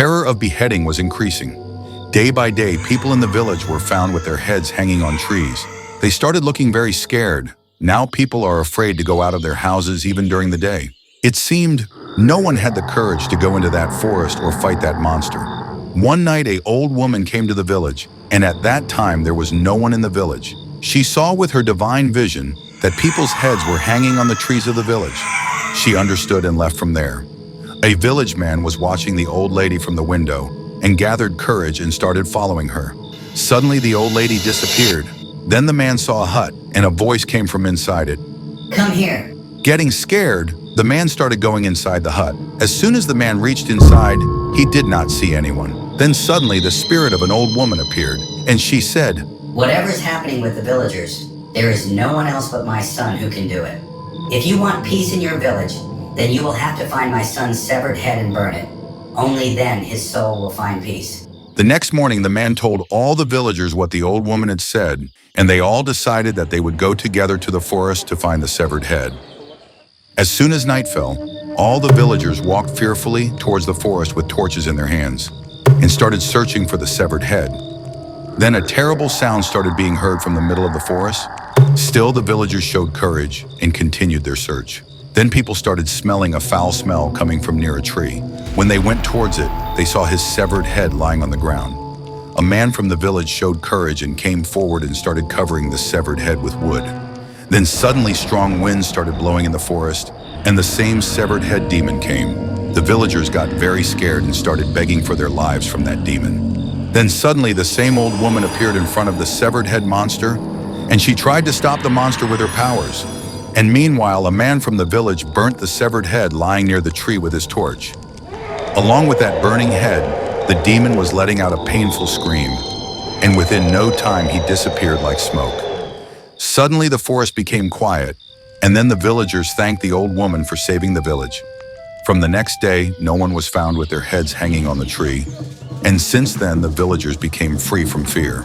terror of beheading was increasing. Day by day, people in the village were found with their heads hanging on trees. They started looking very scared. Now people are afraid to go out of their houses even during the day. It seemed no one had the courage to go into that forest or fight that monster. One night, an old woman came to the village, and at that time there was no one in the village. She saw with her divine vision that people's heads were hanging on the trees of the village. She understood and left from there. A village man was watching the old lady from the window and gathered courage and started following her. Suddenly, the old lady disappeared. Then the man saw a hut, and a voice came from inside it. Come here. Getting scared, the man started going inside the hut. As soon as the man reached inside, he did not see anyone. Then suddenly the spirit of an old woman appeared, and she said, Whatever's happening with the villagers, there is no one else but my son who can do it. If you want peace in your village, then you will have to find my son's severed head and burn it. Only then his soul will find peace. The next morning, the man told all the villagers what the old woman had said, and they all decided that they would go together to the forest to find the severed head. As soon as night fell, all the villagers walked fearfully towards the forest with torches in their hands and started searching for the severed head. Then a terrible sound started being heard from the middle of the forest. Still, the villagers showed courage and continued their search. Then people started smelling a foul smell coming from near a tree. When they went towards it, they saw his severed head lying on the ground. A man from the village showed courage and came forward and started covering the severed head with wood. Then suddenly strong winds started blowing in the forest, and the same severed head demon came. The villagers got very scared and started begging for their lives from that demon. Then suddenly the same old woman appeared in front of the severed head monster, and she tried to stop the monster with her powers. And meanwhile, a man from the village burnt the severed head lying near the tree with his torch. Along with that burning head, the demon was letting out a painful scream, and within no time he disappeared like smoke. Suddenly the forest became quiet, and then the villagers thanked the old woman for saving the village. From the next day, no one was found with their heads hanging on the tree, and since then the villagers became free from fear.